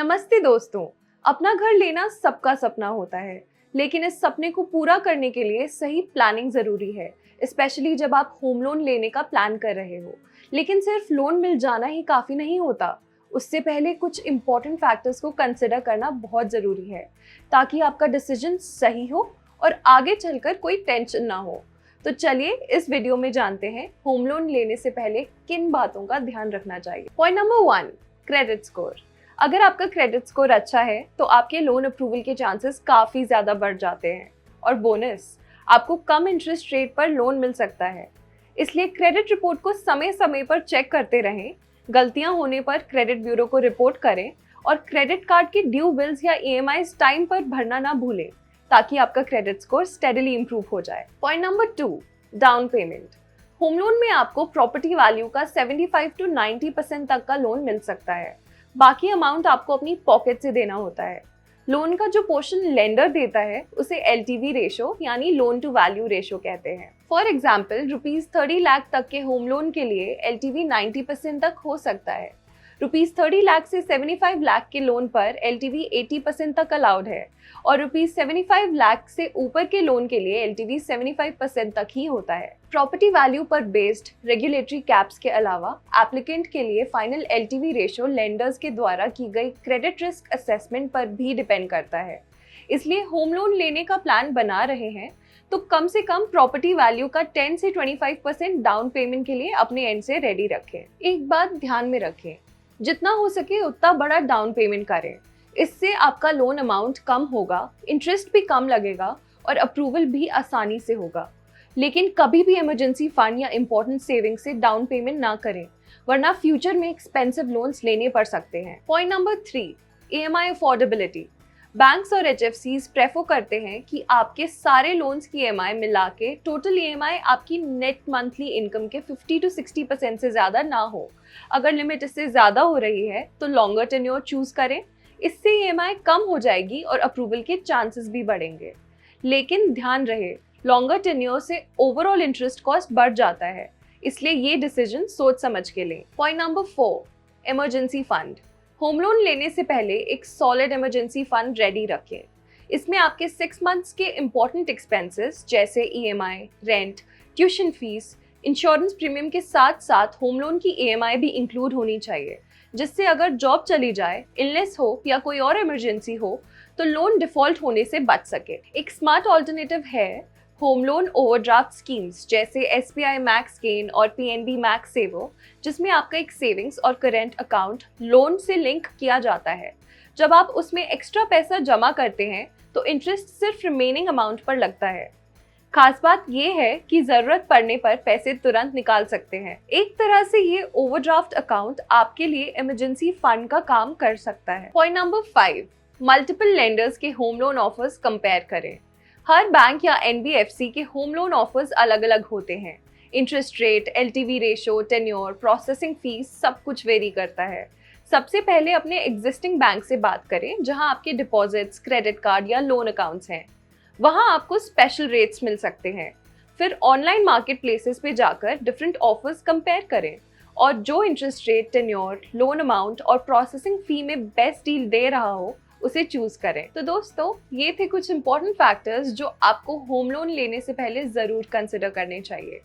नमस्ते दोस्तों। अपना घर लेना सबका सपना होता है, लेकिन इस सपने को पूरा करने के लिए सही प्लानिंग जरूरी है, स्पेशली जब आप होम लोन लेने का प्लान कर रहे हो। लेकिन सिर्फ लोन मिल जाना ही काफी नहीं होता। उससे पहले कुछ इंपॉर्टेंट फैक्टर्स को कंसिडर करना बहुत जरूरी है, ताकि आपका डिसीजन सही हो और आगे चलकर कोई टेंशन ना हो। तो चलिए इस वीडियो में जानते हैं होम लोन लेने से पहले किन बातों का ध्यान रखना चाहिए। Point number 1, credit score. अगर आपका क्रेडिट स्कोर अच्छा है तो आपके लोन अप्रूवल के चांसेस काफ़ी ज़्यादा बढ़ जाते हैं। और बोनस, आपको कम इंटरेस्ट रेट पर लोन मिल सकता है। इसलिए क्रेडिट रिपोर्ट को समय समय पर चेक करते रहें। गलतियां होने पर क्रेडिट ब्यूरो को रिपोर्ट करें और क्रेडिट कार्ड के ड्यू बिल्स या EMIs टाइम पर भरना ना भूलें, ताकि आपका क्रेडिट स्कोर स्टेडीली इंप्रूव हो जाए। Point number 2, down payment. Home loan में आपको प्रॉपर्टी वैल्यू का 75 to 90% तक का लोन मिल सकता है। बाकी अमाउंट आपको अपनी पॉकेट से देना होता है। लोन का जो पोर्शन लेंडर देता है उसे LTV रेशो यानी लोन टू वैल्यू रेशो कहते हैं। फॉर एग्जाम्पल, ₹30 लाख तक के होम लोन के लिए LTV 90% तक हो सकता है। ₹30 लाख से 75 लाख के लोन पर LTV 80% तक अलाउड है और ₹75 लाख से ऊपर के लोन के लिए LTV 75% तक ही होता है। प्रॉपर्टी वैल्यू पर बेस्ड रेगुलेटरी कैप्स के अलावा एप्लीकेंट के लिए फाइनल LTV रेशो लेंडर्स के द्वारा की गई क्रेडिट रिस्क असेसमेंट पर भी डिपेंड करता है। इसलिए होम लोन लेने का प्लान बना रहे हैं तो कम से कम प्रॉपर्टी वैल्यू का 10 से 25% डाउन पेमेंट के लिए अपने एंड से रेडी रखें। एक बात ध्यान में रखें, जितना हो सके उतना बड़ा डाउन पेमेंट करें। इससे आपका लोन अमाउंट कम होगा, इंटरेस्ट भी कम लगेगा और अप्रूवल भी आसानी से होगा। लेकिन कभी भी इमरजेंसी फंड या इम्पोर्टेंट सेविंग से डाउन पेमेंट ना करें, वरना फ्यूचर में एक्सपेंसिव लोन्स लेने पड़ सकते हैं। Point number 3, EMI affordability. Banks और HFCs प्रेफर करते हैं कि आपके सारे लोन्स की EMI मिला के टोटल EMI आपकी नेट मंथली इनकम के 50 to 60% से ज़्यादा ना हो। अगर लिमिट इससे ज़्यादा हो रही है तो लॉन्गर टेन्योर चूज करें। इससे EMI कम हो जाएगी और अप्रूवल के चांसेस भी बढ़ेंगे। लेकिन ध्यान रहे, लॉन्गर टेन्योर से ओवरऑल इंटरेस्ट कॉस्ट बढ़ जाता है, इसलिए ये डिसीजन सोच समझ के लें। Point number 4, emergency fund. Home loan लेने से पहले एक सॉलिड इमरजेंसी फंड रेडी रखें। इसमें आपके 6 मंथ्स के इम्पोर्टेंट एक्सपेंसेस जैसे EMI, rent, tuition fees, insurance premium के साथ साथ होम लोन की EMI भी इंक्लूड होनी चाहिए, जिससे अगर जॉब चली जाए, इलनेस हो या कोई और इमरजेंसी हो तो लोन डिफॉल्ट होने से बच सके। एक स्मार्ट ऑल्टरनेटिव है होम लोन ओवरड्राफ्ट स्कीम्स जैसे SBI मैक्स गेन और PNB मैक्स सेवर, जिसमें आपका एक सेविंग्स और करेंट अकाउंट लोन से लिंक किया जाता है। जब आप उसमें एक्स्ट्रा पैसा जमा करते हैं तो इंटरेस्ट सिर्फ रिमेनिंग अमाउंट पर लगता है। खास बात यह है कि जरूरत पड़ने पर पैसे तुरंत निकाल सकते हैं। एक तरह से ये ओवरड्राफ्ट अकाउंट आपके लिए इमरजेंसी फंड का काम कर सकता है। पॉइंट नंबर 5, मल्टीपल लेंडर्स के होम लोन ऑफर्स कंपेयर करें। हर बैंक या NBFC के होम लोन ऑफर्स अलग अलग होते हैं। Interest rate, LTV ratio, tenure, processing fees सब कुछ वेरी करता है। सबसे पहले अपने एग्जिस्टिंग बैंक से बात करें जहां आपके डिपॉजिट्स, क्रेडिट कार्ड या लोन अकाउंट्स हैं। वहां आपको स्पेशल रेट्स मिल सकते हैं। फिर ऑनलाइन मार्केट प्लेसेस पे जाकर डिफरेंट ऑफर्स कंपेयर करें और जो interest rate, tenure, loan amount और प्रोसेसिंग फी में बेस्ट डील दे रहा हो उसे चूज करें। तो दोस्तों, ये थे कुछ इंपॉर्टेंट फैक्टर्स जो आपको होम लोन लेने से पहले जरूर कंसिडर करने चाहिए।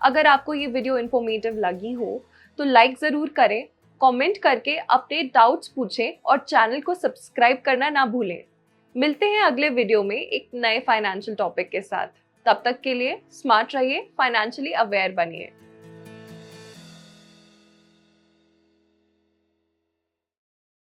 अगर आपको ये वीडियो इन्फॉर्मेटिव लगी हो तो लाइक जरूर करें, कमेंट करके अपने डाउट्स पूछें और चैनल को सब्सक्राइब करना ना भूलें। मिलते हैं अगले वीडियो में एक नए फाइनेंशियल टॉपिक के साथ। तब तक के लिए स्मार्ट रहिए, फाइनेंशियली अवेयर बनिए।